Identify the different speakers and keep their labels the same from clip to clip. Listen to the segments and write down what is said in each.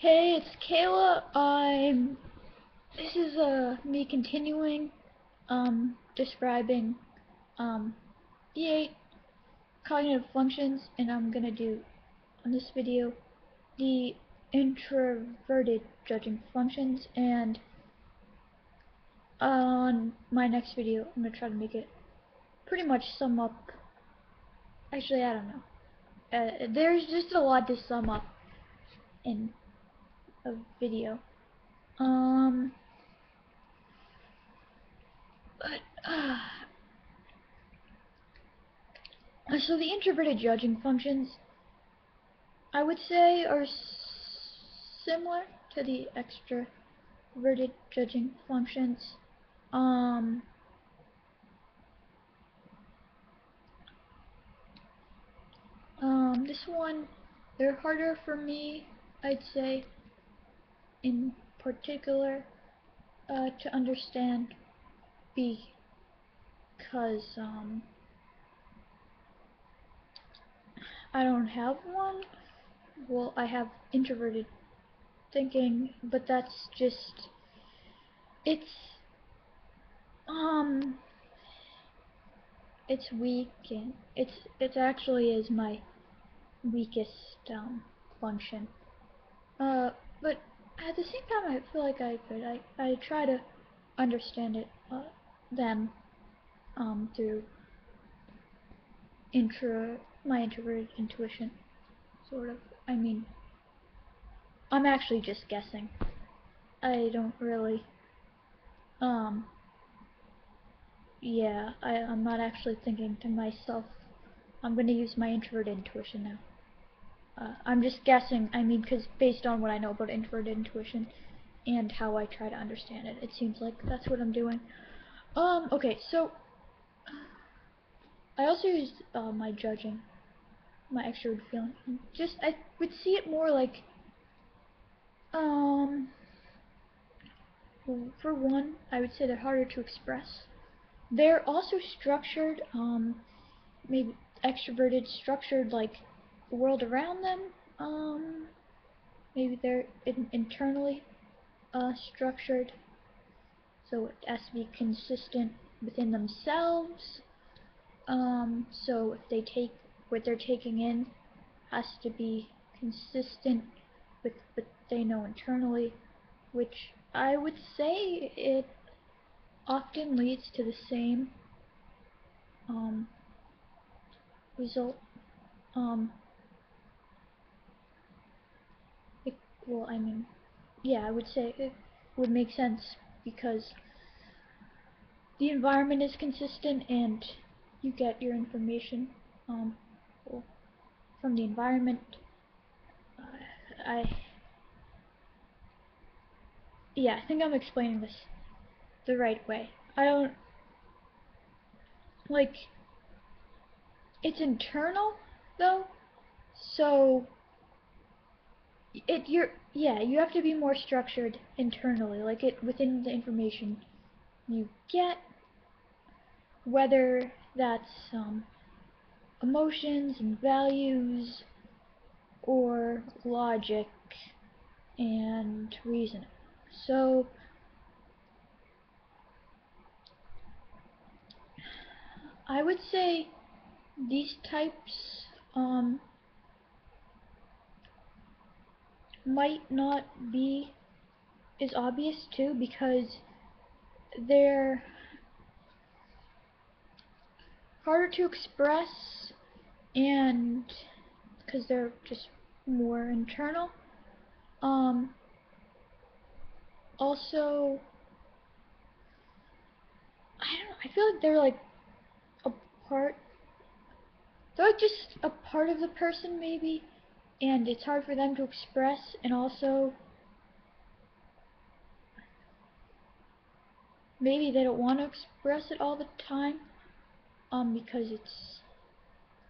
Speaker 1: Hey, it's Kayla. This is me continuing describing um the 8 cognitive functions, and I'm gonna do on this video the introverted judging functions, and on my next video I'm gonna try to make it pretty much sum up. Actually, I don't know. There's just a lot to sum up in a video. Um, but So the introverted judging functions, I would say, are similar to the extroverted judging functions. Um, this one, they're harder for me, I'd say, in particular, to understand because, I don't have one. Well, I have introverted thinking, but that's just, it's, um, it's weak, and it actually is my weakest function. But at the same time, I feel like I try to understand it, them, through my introverted intuition, sort of. I mean, I'm actually just guessing. I don't really, um, yeah, I'm not actually thinking to myself. I'm gonna use my introverted intuition now. I'm just guessing, I mean, because based on what I know about introverted intuition and how I try to understand it, it seems like that's what I'm doing. Okay, so I also used my judging, my extrovert feeling. Just, I would see it more like, um, for one, I would say they're harder to express. They're also structured, maybe extroverted, structured like the world around them. Maybe they're internally structured, so it has to be consistent within themselves. So if they take what they're taking in has to be consistent with what they know internally, which I would say it often leads to the same result. Um, it, well, I mean, yeah, I would say it would make sense because the environment is consistent and you get your information well, from the environment. I Yeah, I think I'm explaining this the right way. I don't like it's internal though, so you have to be more structured internally, like it within the information you get, whether that's emotions and values or logic and reasoning. So I would say these types might not be as obvious too, because they're harder to express and because they're just more internal. Also, I don't know, I feel like they're like a part, they're like just a part of the person maybe, and it's hard for them to express, and also maybe they don't want to express it all the time, because it's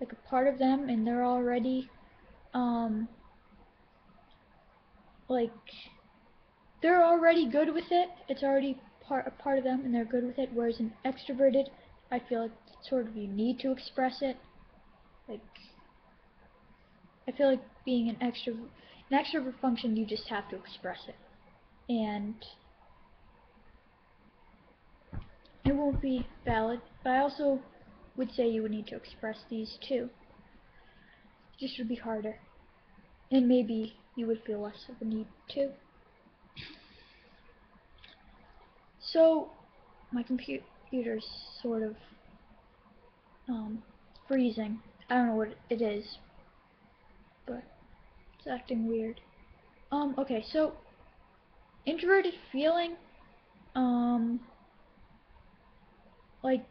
Speaker 1: like a part of them and they're already, like, they're already good with it. It's already a part of them and they're good with it, whereas an extroverted, I feel like sort of you need to express it. Like, I feel like being an an extrovert function, you just have to express it, and it won't be valid. But I also would say you would need to express these too. It just would be harder, and maybe you would feel less of a need to. So my computer's sort of freezing. I don't know what it is, but it's acting weird. Okay, so introverted feeling, like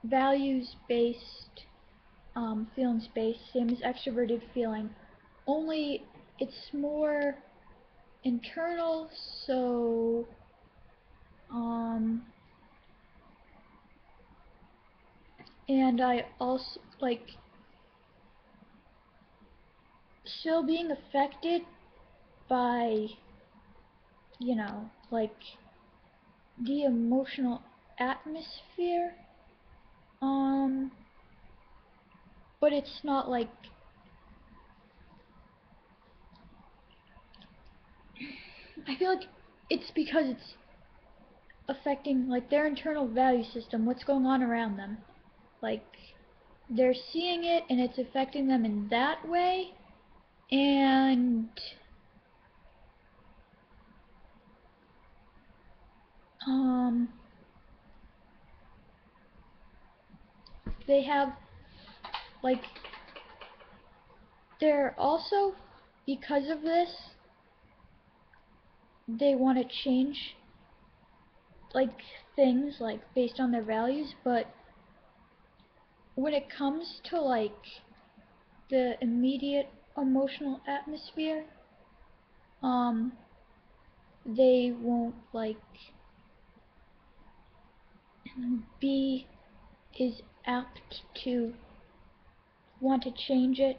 Speaker 1: values-based, feelings-based, same as extroverted feeling, only it's more internal, so, and I also, like, still being affected by, you know, like, the emotional atmosphere, but it's not like, I feel like it's because it's affecting, like, their internal value system, what's going on around them. Like, they're seeing it and it's affecting them in that way, and they have, like, they're also, because of this, they want to change, like, things, like, based on their values, but when it comes to, like, the immediate emotional atmosphere, they won't, like, be as apt to want to change it.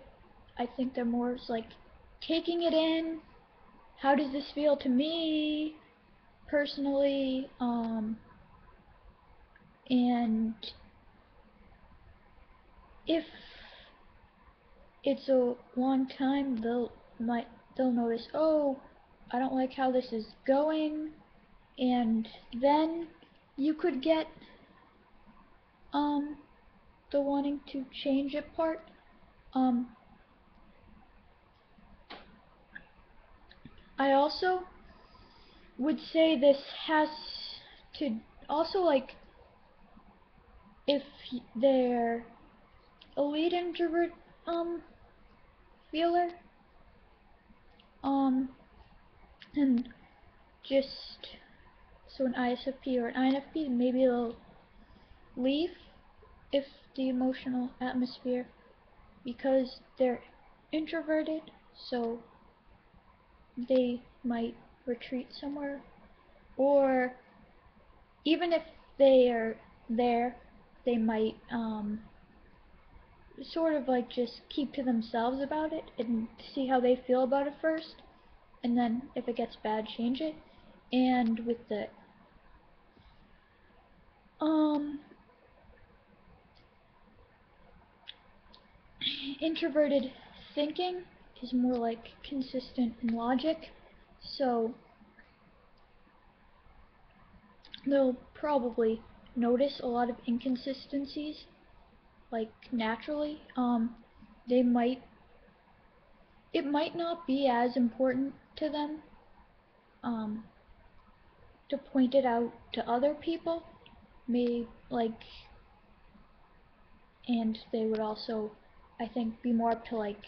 Speaker 1: I think they're more like taking it in. How does this feel to me personally? And if it's a long time, they'll notice, oh, I don't like how this is going, and then you could get the wanting to change it part. I also would say this has to also, like, if they're a lead introvert feeler, and just so an ISFP or an INFP, maybe they'll leave if the emotional atmosphere, because they're introverted, so they might retreat somewhere, or even if they are there, they might sort of like just keep to themselves about it and see how they feel about it first, and then if it gets bad, change it. And with the introverted thinking is more like consistent in logic, so they'll probably notice a lot of inconsistencies, like, naturally. They might, it might not be as important to them to point it out to other people, maybe, like, and they would also, I think, be more up to, like,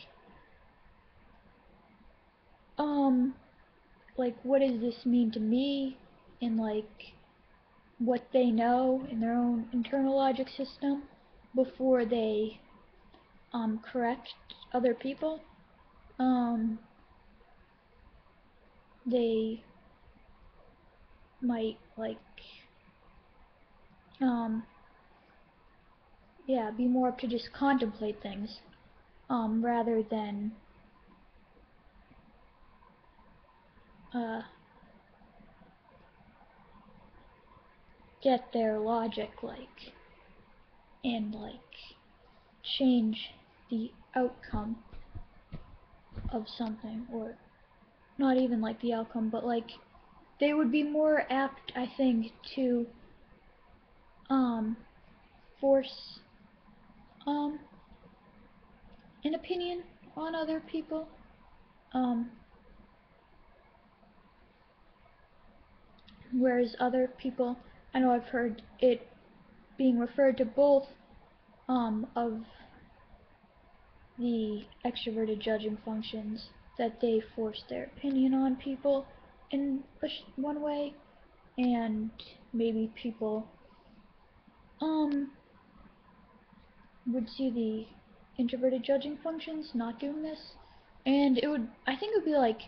Speaker 1: what does this mean to me, and, like, what they know in their own internal logic system before they, correct other people. They might, like, yeah, be more up to just contemplate things, rather than, get their logic, like, and, like, change the outcome of something, or not even like the outcome, but like they would be more apt, I think, to force an opinion on other people. Whereas other people, I know I've heard it being referred to both of the extroverted judging functions, that they force their opinion on people in one way, and maybe people would see the introverted judging functions not doing this, and I think it would be like,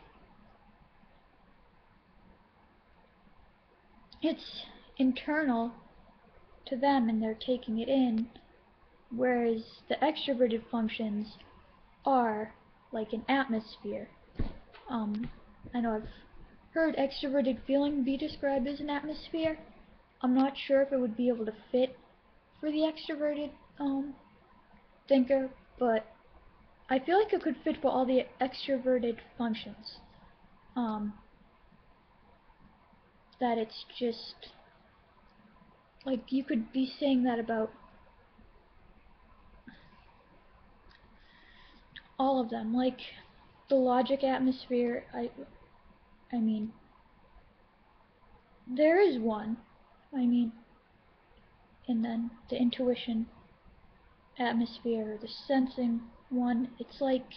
Speaker 1: it's internal to them and they're taking it in, whereas the extroverted functions are like an atmosphere. I know I've heard extroverted feeling be described as an atmosphere. I'm not sure if it would be able to fit for the extroverted thinker, but I feel like it could fit for all the extroverted functions. That it's just like you could be saying that about all of them, like the logic atmosphere. I mean, there is one. I mean, and then the intuition atmosphere, the sensing one. It's like,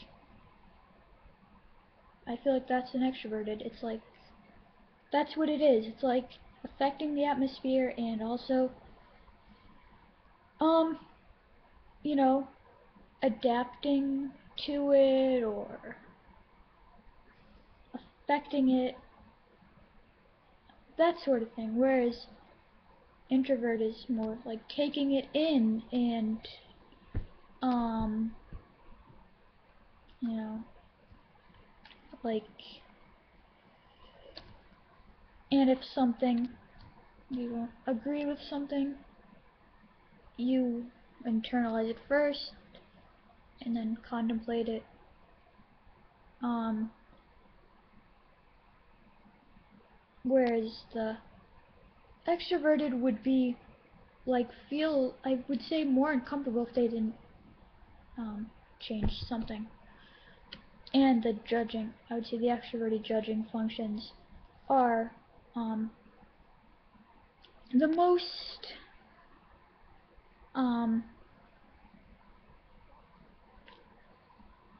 Speaker 1: I feel like that's an extroverted. It's like, that's what it is. It's like affecting the atmosphere and also, you know, adapting to it or affecting it, that sort of thing. Whereas introvert is more like taking it in and, you know, like, and if something, you don't agree with something, you internalize it first and then contemplate it. Whereas the extroverted would be like feel, I would say, more uncomfortable if they didn't change something. And the judging, I would say the extroverted judging functions are the most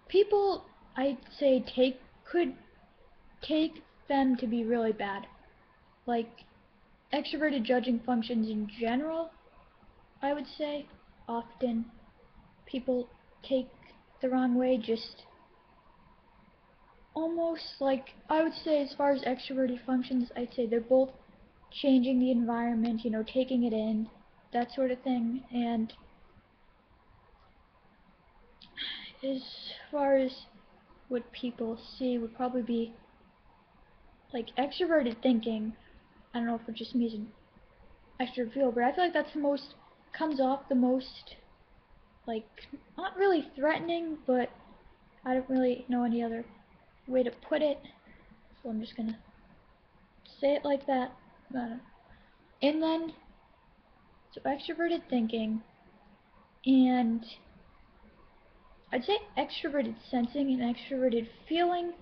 Speaker 1: people, I'd say, could take them to be really bad. Like extroverted judging functions in general, I would say, often people take the wrong way, just almost like, I would say, as far as extroverted functions, I'd say they're both changing the environment, you know, taking it in, that sort of thing. And as far as what people see would probably be like extroverted thinking, I don't know if it just means an extrovert feel, but I feel like that's the most, comes off the most, like, not really threatening, but I don't really know any other way to put it, so I'm just gonna say it like that. And then, so extroverted thinking, and I'd say extroverted sensing and extroverted feeling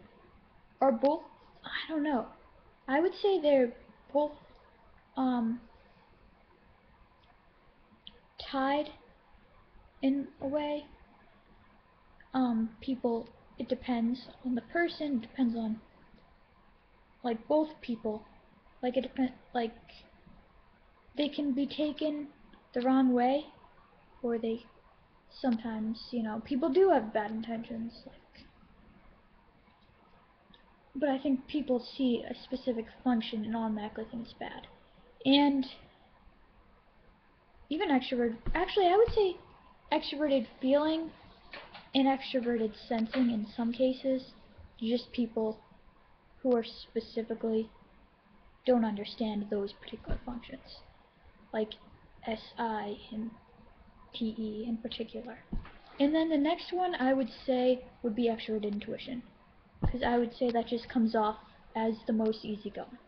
Speaker 1: are both, I don't know, I would say they're both tied in a way. People, it depends on the person, it depends on, like, both people. Like, it depends, like, they can be taken the wrong way, or they sometimes, you know, people do have bad intentions, like, but I think people see a specific function and automatically think it's bad. And even extrovert, actually I would say extroverted feeling and extroverted sensing in some cases, just people who are specifically don't understand those particular functions, like SI and TE in particular. And then the next one I would say would be extroverted intuition. because I would say that just comes off as the most easygoing.